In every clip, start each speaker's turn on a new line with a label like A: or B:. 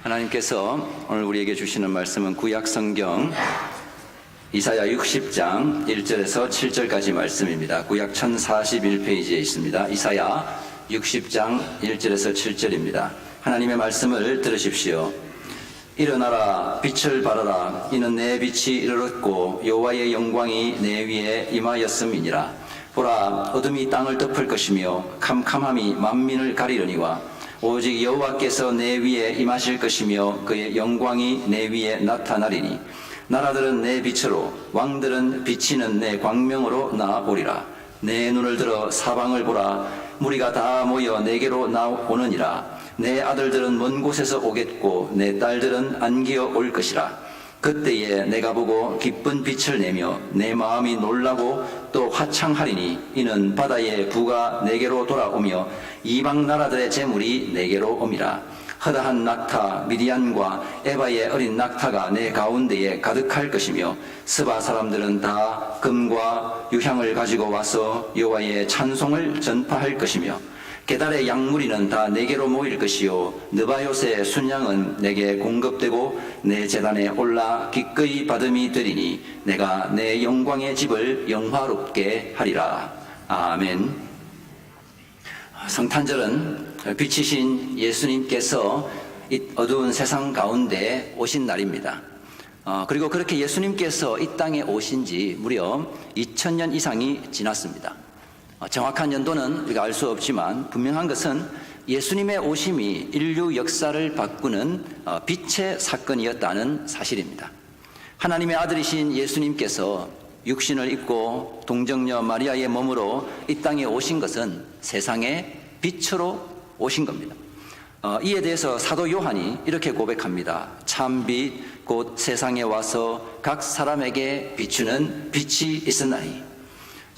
A: 하나님께서 오늘 우리에게 주시는 말씀은 구약성경 이사야 60장 1절에서 7절까지 말씀입니다. 구약 1041페이지에 있습니다. 이사야 60장 1절에서 7절입니다. 하나님의 말씀을 들으십시오. 일어나라, 빛을 발하라. 이는 내 빛이 이르렀고 여호와의 영광이 내 위에 임하였음이니라. 보라, 어둠이 땅을 덮을 것이며 캄캄함이 만민을 가리려니와 오직 여호와께서 내 위에 임하실 것이며 그의 영광이 내 위에 나타나리니 나라들은 내 빛으로 왕들은 비치는 내 광명으로 나아오리라. 내 눈을 들어 사방을 보라. 무리가 다 모여 내게로 나오느니라. 내 아들들은 먼 곳에서 오겠고 내 딸들은 안기어 올 것이라. 그때에 내가 보고 기쁜 빛을 내며 내 마음이 놀라고 또 화창하리니 이는 바다의 부가 내게로 돌아오며 이방 나라들의 재물이 내게로 옴이라. 허다한 낙타 미디안과 에바의 어린 낙타가 내 가운데에 가득할 것이며 스바 사람들은 다 금과 유향을 가지고 와서 여호와의 찬송을 전파할 것이며 게달의 양무리는 다 내게로 모일 것이요 느바요스의 순양은 내게 공급되고 내 제단에 올라 기꺼이 받음이 되리니 내가 내 영광의 집을 영화롭게 하리라. 아멘. 성탄절은 빛이신 예수님께서 이 어두운 세상 가운데 오신 날입니다. 그리고 그렇게 예수님께서 이 땅에 오신 지 무려 2000년 이상이 지났습니다. 정확한 연도는 우리가 알 수 없지만 분명한 것은 예수님의 오심이 인류 역사를 바꾸는 빛의 사건이었다는 사실입니다. 하나님의 아들이신 예수님께서 육신을 입고 동정녀 마리아의 몸으로 이 땅에 오신 것은 세상의 빛으로 오신 겁니다. 이에 대해서 사도 요한이 이렇게 고백합니다. 참 빛 곧 세상에 와서 각 사람에게 비추는 빛이 있었나니.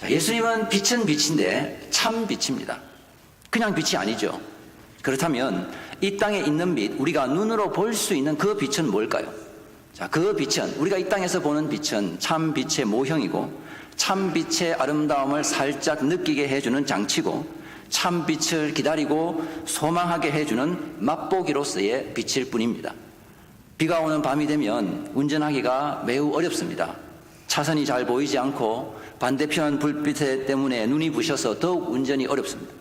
A: 예수님은 빛은 빛인데 참 빛입니다. 그냥 빛이 아니죠. 그렇다면 이 땅에 있는 빛, 우리가 눈으로 볼 수 있는 그 빛은 뭘까요? 그 빛은, 우리가 이 땅에서 보는 빛은 참 빛의 모형이고 참 빛의 아름다움을 살짝 느끼게 해주는 장치고 참 빛을 기다리고 소망하게 해주는 맛보기로서의 빛일 뿐입니다. 비가 오는 밤이 되면 운전하기가 매우 어렵습니다. 차선이 잘 보이지 않고 반대편 불빛 때문에 눈이 부셔서 더욱 운전이 어렵습니다.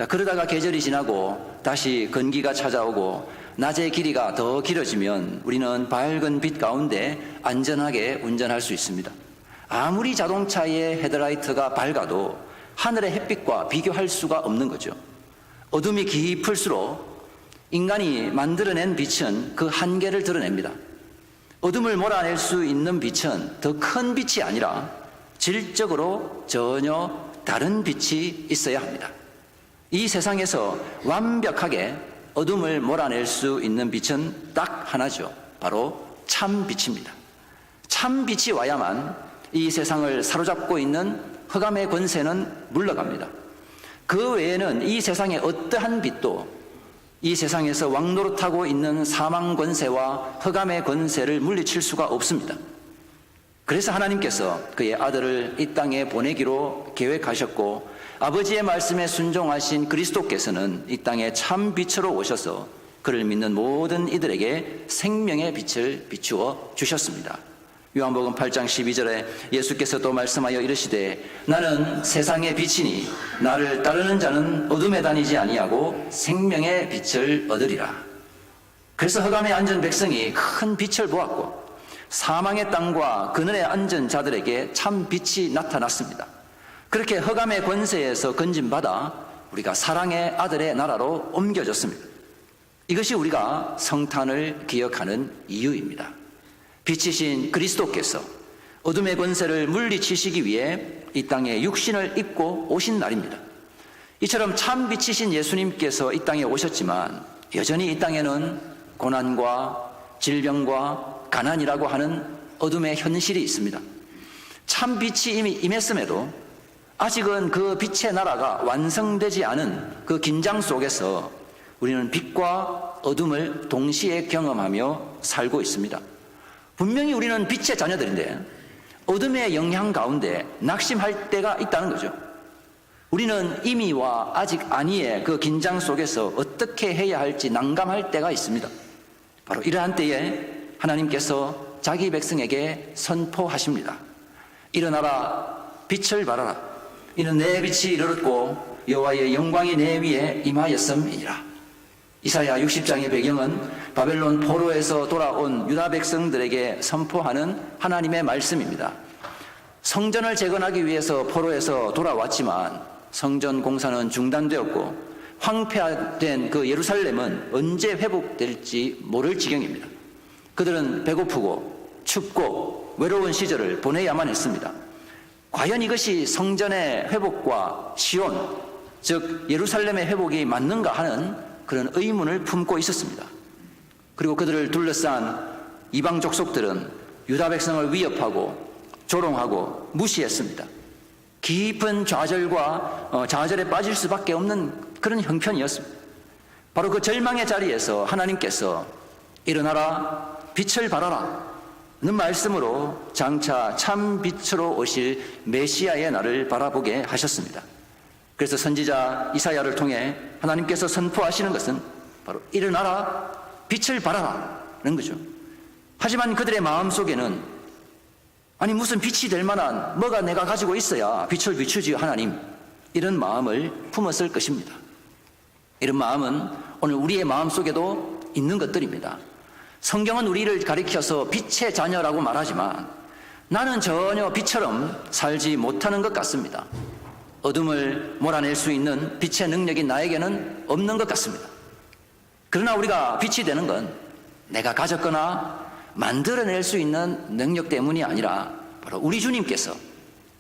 A: 그러다가 계절이 지나고 다시 건기가 찾아오고 낮의 길이가 더 길어지면 우리는 밝은 빛 가운데 안전하게 운전할 수 있습니다. 아무리 자동차의 헤드라이트가 밝아도 하늘의 햇빛과 비교할 수가 없는 거죠. 어둠이 깊을수록 인간이 만들어낸 빛은 그 한계를 드러냅니다. 어둠을 몰아낼 수 있는 빛은 더 큰 빛이 아니라 질적으로 전혀 다른 빛이 있어야 합니다. 이 세상에서 완벽하게 어둠을 몰아낼 수 있는 빛은 딱 하나죠. 바로 참 빛입니다. 참 빛이 와야만 이 세상을 사로잡고 있는 흑암의 권세는 물러갑니다. 그 외에는 이 세상의 어떠한 빛도 이 세상에서 왕노릇하고 있는 사망 권세와 흑암의 권세를 물리칠 수가 없습니다. 그래서 하나님께서 그의 아들을 이 땅에 보내기로 계획하셨고 아버지의 말씀에 순종하신 그리스도께서는 이 땅에 참 빛으로 오셔서 그를 믿는 모든 이들에게 생명의 빛을 비추어 주셨습니다. 요한복음 8장 12절에 예수께서 또 말씀하여 이르시되 나는 세상의 빛이니 나를 따르는 자는 어둠에 다니지 아니하고 생명의 빛을 얻으리라. 그래서 흑암에 앉은 백성이 큰 빛을 보았고 사망의 땅과 그늘에 앉은 자들에게 참 빛이 나타났습니다. 그렇게 흑암의 권세에서 건진받아 우리가 사랑의 아들의 나라로 옮겨졌습니다. 이것이 우리가 성탄을 기억하는 이유입니다. 빛이신 그리스도께서 어둠의 권세를 물리치시기 위해 이 땅에 육신을 입고 오신 날입니다. 이처럼 참 빛이신 예수님께서 이 땅에 오셨지만 여전히 이 땅에는 고난과 질병과 가난이라고 하는 어둠의 현실이 있습니다. 참 빛이 이미 임했음에도 아직은 그 빛의 나라가 완성되지 않은 그 긴장 속에서 우리는 빛과 어둠을 동시에 경험하며 살고 있습니다. 분명히 우리는 빛의 자녀들인데 어둠의 영향 가운데 낙심할 때가 있다는 거죠. 우리는 이미와 아직 아니의 그 긴장 속에서 어떻게 해야 할지 난감할 때가 있습니다. 바로 이러한 때에 하나님께서 자기 백성에게 선포하십니다. 일어나라, 빛을 발하라. 이는 내 빛이 이르렀고 여호와의 영광이 내 위에 임하였음이니라. 이사야 60장의 배경은 바벨론 포로에서 돌아온 유다 백성들에게 선포하는 하나님의 말씀입니다. 성전을 재건하기 위해서 포로에서 돌아왔지만 성전 공사는 중단되었고 황폐화된 그 예루살렘은 언제 회복될지 모를 지경입니다. 그들은 배고프고 춥고 외로운 시절을 보내야만 했습니다. 과연 이것이 성전의 회복과 시온, 즉 예루살렘의 회복이 맞는가 하는 그런 의문을 품고 있었습니다. 그리고 그들을 둘러싼 이방 족속들은 유다 백성을 위협하고 조롱하고 무시했습니다. 깊은 좌절에 빠질 수밖에 없는 그런 형편이었습니다. 바로 그 절망의 자리에서 하나님께서 일어나라, 빛을 발하라 는 말씀으로 장차 참 빛으로 오실 메시아의 날을 바라보게 하셨습니다. 그래서 선지자 이사야를 통해 하나님께서 선포하시는 것은 바로 일어나라, 빛을 발하라는 거죠. 하지만 그들의 마음속에는 아니 무슨 빛이 될 만한 뭐가 내가 가지고 있어야 빛을 비추지 하나님, 이런 마음을 품었을 것입니다. 이런 마음은 오늘 우리의 마음속에도 있는 것들입니다. 성경은 우리를 가리켜서 빛의 자녀라고 말하지만 나는 전혀 빛처럼 살지 못하는 것 같습니다. 어둠을 몰아낼 수 있는 빛의 능력이 나에게는 없는 것 같습니다. 그러나 우리가 빛이 되는 건 내가 가졌거나 만들어낼 수 있는 능력 때문이 아니라 바로 우리 주님께서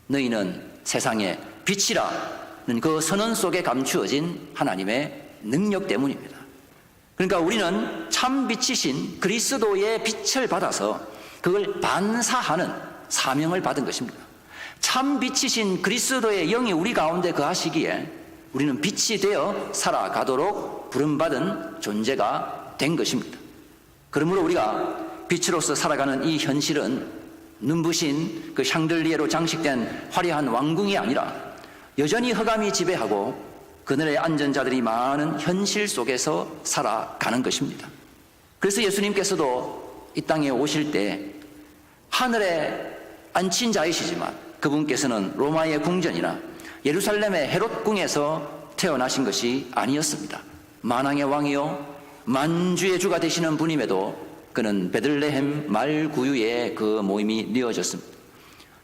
A: 너희는 세상의 빛이라는 그 선언 속에 감추어진 하나님의 능력 때문입니다. 그러니까 우리는 참 빛이신 그리스도의 빛을 받아서 그걸 반사하는 사명을 받은 것입니다. 참 빛이신 그리스도의 영이 우리 가운데 거하시기에 우리는 빛이 되어 살아가도록 부름받은 존재가 된 것입니다. 그러므로 우리가 빛으로서 살아가는 이 현실은 눈부신 그 샹들리에로 장식된 화려한 왕궁이 아니라 여전히 흑암이 지배하고 그늘에 앉은 자들이 많은 현실 속에서 살아가는 것입니다. 그래서 예수님께서도 이 땅에 오실 때 하늘에 앉힌 자이시지만 그분께서는 로마의 궁전이나 예루살렘의 헤롯궁에서 태어나신 것이 아니었습니다. 만왕의 왕이요 만주의 주가 되시는 분임에도 그는 베들레헴 말구유에 그 모임이 이어졌습니다.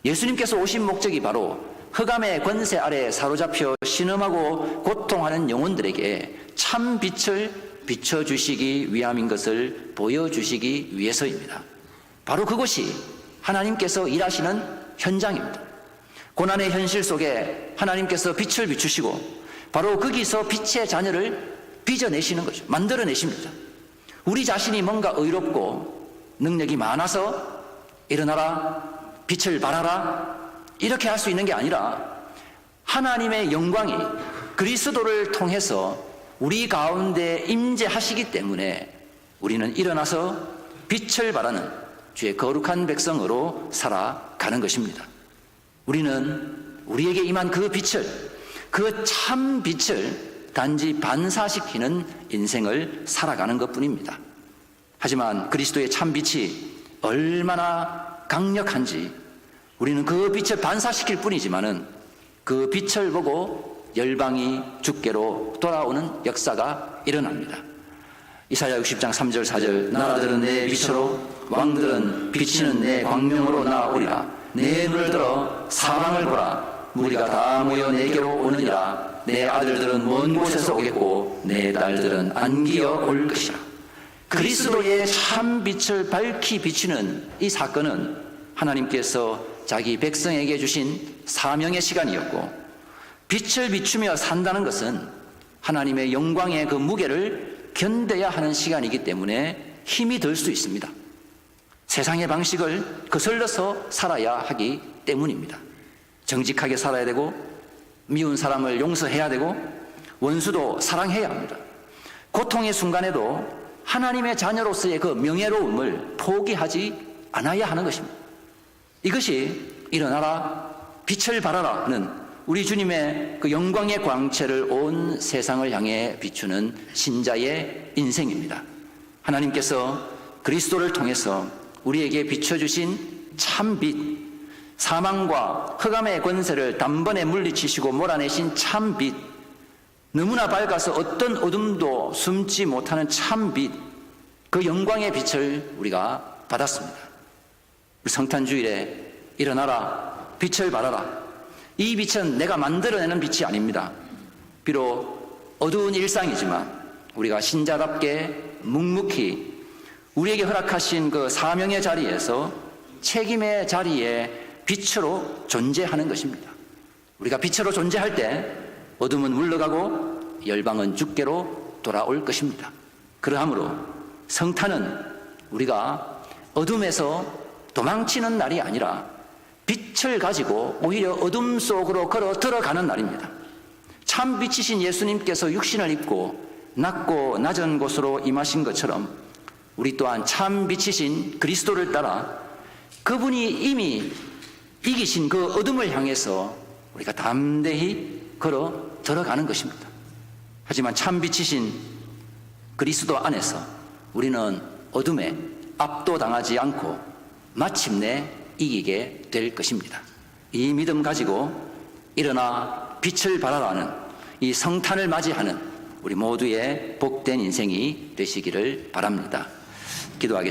A: 예수님께서 오신 목적이 바로 흑암의 권세 아래 사로잡혀 신음하고 고통하는 영혼들에게 참 빛을 비춰주시기 위함인 것을 보여주시기 위해서입니다. 바로 그것이 하나님께서 일하시는 현장입니다. 고난의 현실 속에 하나님께서 빛을 비추시고 바로 거기서 빛의 자녀를 빚어내시는 거죠. 만들어내십니다. 우리 자신이 뭔가 의롭고 능력이 많아서 일어나라, 빛을 발하라 이렇게 할 수 있는 게 아니라 하나님의 영광이 그리스도를 통해서 우리 가운데 임재하시기 때문에 우리는 일어나서 빛을 발하는 주의 거룩한 백성으로 살아가는 것입니다. 우리는 우리에게 임한 그 빛을, 그 참 빛을 단지 반사시키는 인생을 살아가는 것뿐입니다. 하지만 그리스도의 참 빛이 얼마나 강력한지 우리는 그 빛을 반사시킬 뿐이지만은 그 빛을 보고 열방이 주께로 돌아오는 역사가 일어납니다. 이사야 60장 3절 4절 나라들은 내 빛으로 왕들은 비치는 내 광명으로 나오리라. 내 눈을 들어 사방을 보라. 무리가 다 모여 내게로 오느니라. 내 아들들은 먼 곳에서 오겠고 내 딸들은 안기어 올 것이라. 그리스도의 참 빛을 밝히 비추는 이 사건은 하나님께서 자기 백성에게 주신 사명의 시간이었고 빛을 비추며 산다는 것은 하나님의 영광의 그 무게를 견뎌야 하는 시간이기 때문에 힘이 들 수 있습니다. 세상의 방식을 거슬러서 살아야 하기 때문입니다. 정직하게 살아야 되고 미운 사람을 용서해야 되고 원수도 사랑해야 합니다. 고통의 순간에도 하나님의 자녀로서의 그 명예로움을 포기하지 않아야 하는 것입니다. 이것이 일어나라 빛을 발하라는 우리 주님의 그 영광의 광채를 온 세상을 향해 비추는 신자의 인생입니다. 하나님께서 그리스도를 통해서 우리에게 비춰주신 참 빛, 사망과 흑암의 권세를 단번에 물리치시고 몰아내신 참 빛, 너무나 밝아서 어떤 어둠도 숨지 못하는 참 빛, 그 영광의 빛을 우리가 받았습니다. 우리 성탄주일에 일어나라, 빛을 발하라. 이 빛은 내가 만들어내는 빛이 아닙니다. 비록 어두운 일상이지만 우리가 신자답게 묵묵히 우리에게 허락하신 그 사명의 자리에서 책임의 자리에 빛으로 존재하는 것입니다. 우리가 빛으로 존재할 때 어둠은 물러가고 열방은 주께로 돌아올 것입니다. 그러하므로 성탄은 우리가 어둠에서 도망치는 날이 아니라 빛을 가지고 오히려 어둠 속으로 걸어 들어가는 날입니다. 참 빛이신 예수님께서 육신을 입고 낮고 낮은 곳으로 임하신 것처럼 우리 또한 참 빛이신 그리스도를 따라 그분이 이미 이기신 그 어둠을 향해서 우리가 담대히 걸어 들어가는 것입니다. 하지만 참 빛이신 그리스도 안에서 우리는 어둠에 압도당하지 않고 마침내 이기게 될 것입니다. 이 믿음 가지고 일어나 빛을 발하라는 이 성탄을 맞이하는 우리 모두의 복된 인생이 되시기를 바랍니다. 기도하겠습니다.